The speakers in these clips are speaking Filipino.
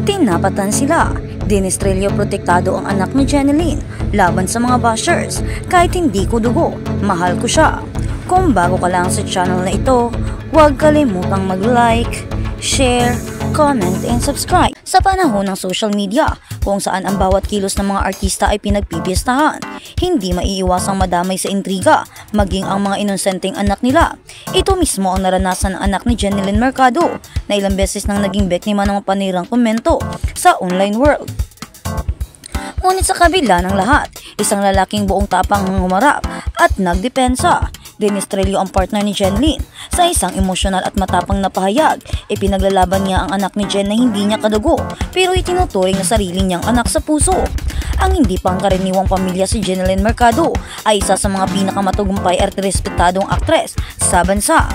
Tinapatan sila. Dinestrelyo protektado ang anak ni Jeneline laban sa mga bashers. Kahit hindi ko dugo, mahal ko siya. Kung bago ka lang sa channel na ito, huwag kalimutang mag-like, share, comment, and subscribe. Sa panahon ng social media, kung saan ang bawat kilos ng mga artista ay pinagpipiestahan, hindi maiiwasang madamay sa intriga, maging ang mga inosenteng anak nila. Ito mismo ang naranasan ng anak ni Jeneline Mercado na ilang beses nang naging biktima ng panirang komento sa online world. Ngunit sa kabila ng lahat, isang lalaking buong tapang ang humarap at nagdepensa. Dinestrelyo ang partner ni Jeneline. Sa isang emosyonal at matapang na pahayag, ipinaglalaban niya ang anak ni Jen na hindi niya kadugo pero itinuturing na sarili niyang anak sa puso. Ang hindi pangkaraniwang pamilya si Jeneline Mercado ay isa sa mga pinakamatagumpay at respetadong aktres sa bansa.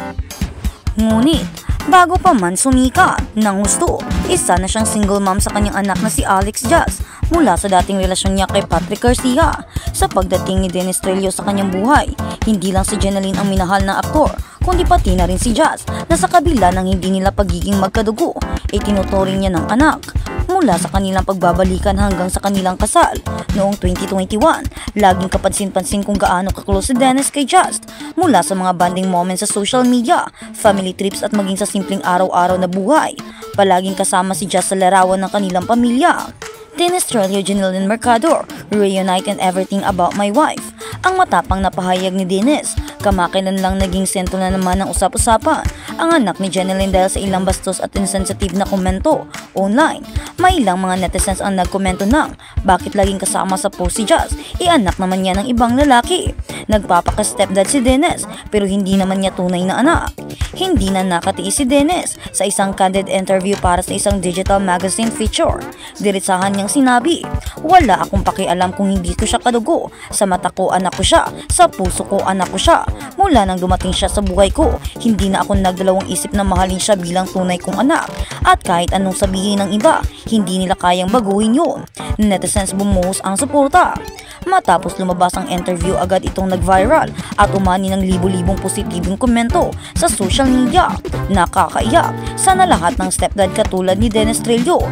Ngunit, bago pa man sumikat ng husto, isa na siyang single mom sa kanyang anak na si Alex Jazz mula sa dating relasyon niya kay Patrick Garcia. Sa pagdating ni Dinestrelyo sa kanyang buhay, hindi lang si Jeneline ang minahal ng aktor, kundi pati na rin si Jazz na sa kabila ng hindi nila pagiging magkadugo, ay tinuturing niya ng anak. Mula sa kanilang pagbabalikan hanggang sa kanilang kasal noong 2021, laging kapansin-pansin kung gaano ka-close si Dennis kay Jazz. Mula sa mga bonding moments sa social media, family trips at maging sa simpleng araw-araw na buhay, palaging kasama si Jazz sa larawan ng kanilang pamilya. Dinestrelyo Jeneline Mercado, reunite and everything about my wife. Ang matapang na pahayag ni Dennis, kamakailan lang naging sentro na naman ng usap-usapan ang anak ni Jeneline dahil sa ilang bastos at insensitive na komento online. May ilang mga netizens ang nagkomento ng bakit laging kasama sa post si Jazz, anak naman niya ng ibang lalaki. Nagpapaka-stepdad si Dennis pero hindi naman niya tunay na anak. Hindi na nakatiis si Dennis sa isang candid interview para sa isang digital magazine feature. Diretsahan niyang sinabi, "Wala akong pakialam kung hindi ko siya kadugo. Sa mata ko anak ko siya, sa puso ko anak ko siya. Mula nang dumating siya sa buhay ko, hindi na ako nagdalawang isip na mahalin siya bilang tunay kong anak. At kahit anong sabihin ng iba, hindi nila kayang baguhin yun." Netizens bumuhos ang suporta. Matapos lumabas ang interview, agad itong nag-viral at umani ng libo-libong positibong komento sa social media. Nakakaiyak. Sana lahat ng stepdad katulad ni Dinestrelyo.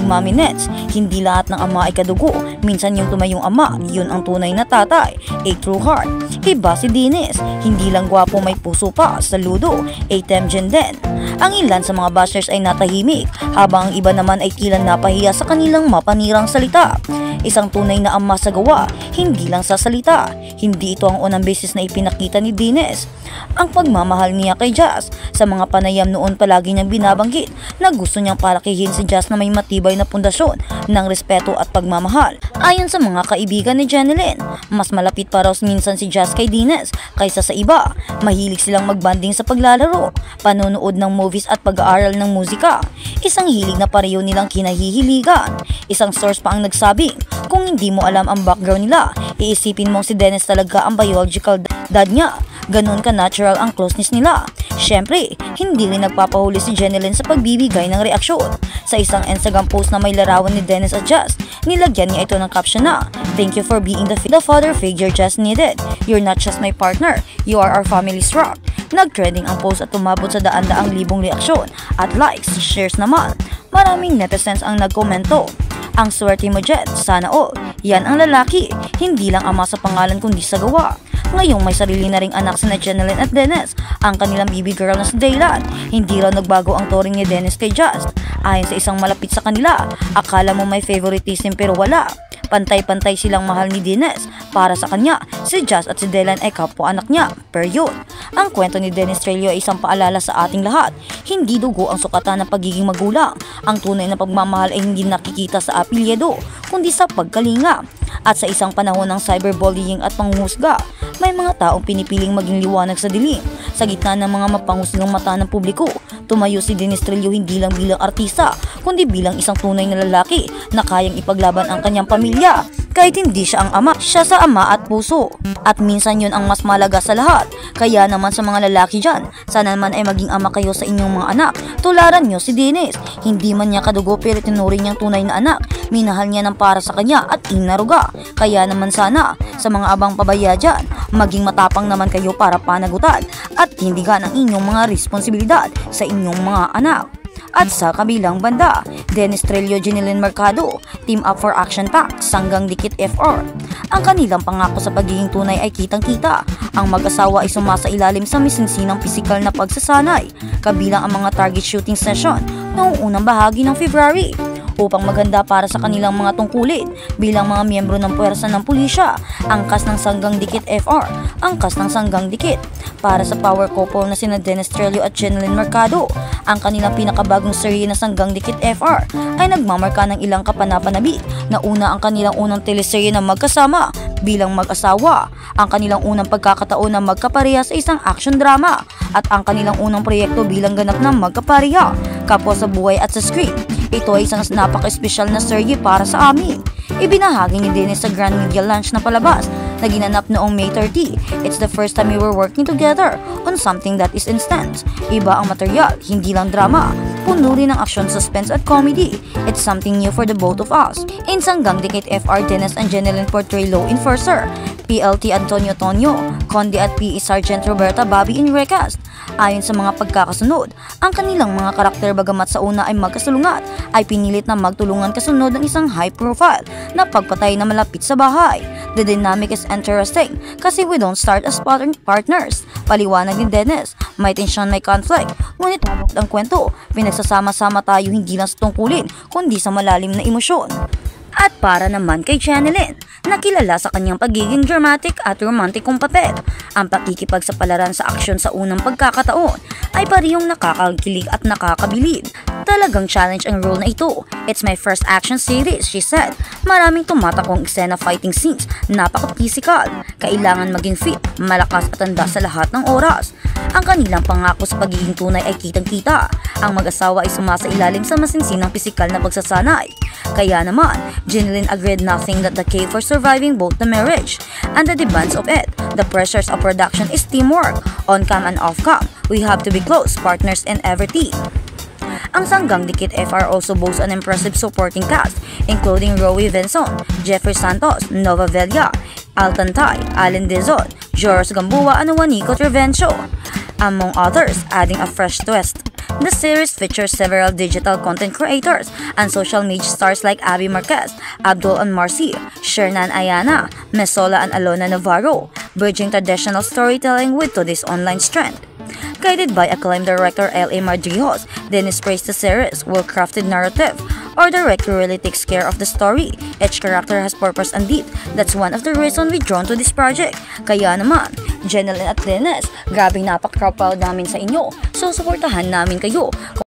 #MommyNets. Hindi lahat ng ama ay kadugo. Minsan yung tumayong ama, yun ang tunay na tatay. A true heart. Iba si Dennis. Hindi lang gwapo, may puso pa. Saludo. A Temjen din. Ang ilan sa mga bashers ay natahimik, habang ang iba naman ay tila napahiya sa kanilang mapanirang salita. Isang tunay na ama sa gawa, hindi lang sa salita. Hindi ito ang unang beses na ipinakita ni Dennis ang pagmamahal niya kay Jazz. Sa mga panayam noon, palagi niyang binabanggit na gusto niyang palakihin si Jazz na may matibay na pundasyon ng respeto at pagmamahal. Ayon sa mga kaibigan ni Jeneline, mas malapit pa raw minsan si Jazz kay Dennis kaysa sa iba. Mahilig silang magbanding sa paglalaro, panonood ng movies at pag-aaral ng musika. Isang hilig na pareho nilang kinahihiligan. Isang source pa ang nagsabing, kung hindi mo alam ang background nila, iisipin mo si Dennis talaga ang biological dad niya. Ganon ka natural ang closeness nila. Syempre, hindi rin nagpapahuli si Jeneline sa pagbibigay ng reaksyon. Sa isang Instagram post na may larawan ni Dennis at Jazz, nilagyan niya ito ng caption na, "Thank you for being the father figure Jazz needed. You're not just my partner, you are our family's rock." Nag-trending ang post at tumabot sa daan-daang libong reaksyon at likes, shares naman. Maraming netizens ang nagkomento, "Ang swerte mo Jet, sana all. Yan ang lalaki, hindi lang ama sa pangalan kundi sa gawa." Ngayong may sarili na ring anak sina Jeneline at Dennis, ang kanilang baby girl na si Daylan, hindi raw nagbago ang touring ni Dennis kay Jazz. Ayon sa isang malapit sa kanila, akala mo may favoritism pero wala. Pantay-pantay silang mahal ni Dennis. Para sa kanya, si Jazz at si Daylan ay kapwa anak niya. Period. Ang kwento ni Dinestrelyo ay isang paalala sa ating lahat. Hindi dugo ang sukatan ng pagiging magulang. Ang tunay na pagmamahal ay hindi nakikita sa apelyido, kundi sa pagkalinga. At sa isang panahon ng cyberbullying at panghuhusga, may mga taong pinipiling maging liwanag sa dilim. Sa gitna ng mga mapanghusgang mata ng publiko, tumayo si Dinestrelyo hindi lang bilang artista, kundi bilang isang tunay na lalaki na kayang ipaglaban ang kanyang pamilya. Kahit hindi siya ang ama, siya sa ama at puso. At minsan yun ang mas malaga sa lahat. Kaya naman sa mga lalaki dyan, sana naman ay maging ama kayo sa inyong mga anak. Tularan nyo si Dennis. Hindi man niya kadugo pero tinuring niyang tunay na anak. Minahal niya ng para sa kanya at inaruga. Kaya naman sana, sa mga abang pabaya dyan, maging matapang naman kayo para panagutan at tindigan ang inyong mga responsibilidad sa inyong mga anak. At sa kabilang banda, Dennis Trillo, Jeneline Mercado, team up for action pack, Sanggang Dikit FR. Ang kanilang pangako sa pagiging tunay ay kitang-kita. Ang mag-asawa ay sumasailalim sa misinsinang pisikal na pagsasanay, kabilang ang mga target shooting session noong unang bahagi ng February, upang maganda para sa kanilang mga tungkulin bilang mga miyembro ng puwersa ng pulisya. Angkas ng Sanggang Dikit FR, angkas ng Sanggang Dikit. Para sa power couple na sina Dennis Trillo at Jeneline Mercado, ang kanilang pinakabagong serye na Sanggang Dikit FR ay nagmamarka ng ilang kapanapanabi na una ang kanilang unang teleserye na magkasama bilang mag-asawa, ang kanilang unang pagkakataon na magkapareha sa isang action drama, at ang kanilang unang proyekto bilang ganap na magkapareha, kapwa sa buhay at sa screen. Ito ay isang napaka-espesyal na serye para sa amin. Ibinahagi ni Dennis sa Grand Media Launch na palabas na ginanap noong May 30. It's the first time we were working together on something that is instant. Iba ang material, hindi lang drama, puno rin ng action, suspense at comedy. It's something new for the both of us. In Sanggang Dikit FR, Dennis and Jeneline portray law enforcer PLT Antonio Tonyo, Conde at PE Sergeant Roberta Bobby in recast. Ayon sa mga pagkakasunod, ang kanilang mga karakter bagamat sa una ay magkasulungat, ay pinilit na magtulungan kasunod ng isang high profile na pagpatay na malapit sa bahay. The dynamic is interesting kasi we don't start as partners. Paliwanag ni Dennis, may tensyon, may conflict, ngunit ang kwento, pinagsasama-sama tayo hindi lang sa tungkulin, kundi sa malalim na emosyon. At para naman kay Jeneline, nakilala sa kanyang pagiging dramatic at romantikong papel, ang pakikipagsapalaran sa aksyon sa unang pagkakataon ay parehong nakakakilig at nakakabilib. Talagang challenge ang role na ito. It's my first action series, she said. Maraming tumatakong eksena, fighting scenes, napaka-physical. Kailangan maging fit, malakas at tanda sa lahat ng oras. Ang kanilang pangako sa pagiging tunay ay kitang-kita. Ang mag-asawa ay sumasailalim sa masinsinang pisikal na pagsasanay. Kaya naman, Jeneline agreed nothing that the key for surviving both the marriage and the demands of it. The pressures of production is teamwork, on-cam and off-cam. We have to be close partners in everything. Ang Sanggang Dikit FR also boasts an impressive supporting cast, including Rowie Vinson, Jeffrey Santos, Nova Vella, Altan Tai, Allen Dizon, Joros Gamboa and Juanico Trevencio, among others, adding a fresh twist. The series features several digital content creators and social media stars like Abby Marquez, Abdul and Marcy, Shernan Ayana, Mesola and Alona Navarro, bridging traditional storytelling with today's online strength. Guided by acclaimed director L.A. Madrijos, Dennis praised the series' well-crafted narrative. Our director really takes care of the story. Each character has purpose and depth. That's one of the reasons we're drawn to this project. Kaya naman, Jeneline at Dennis, grabing napaka-proud namin sa inyo. So, suportahan namin kayo.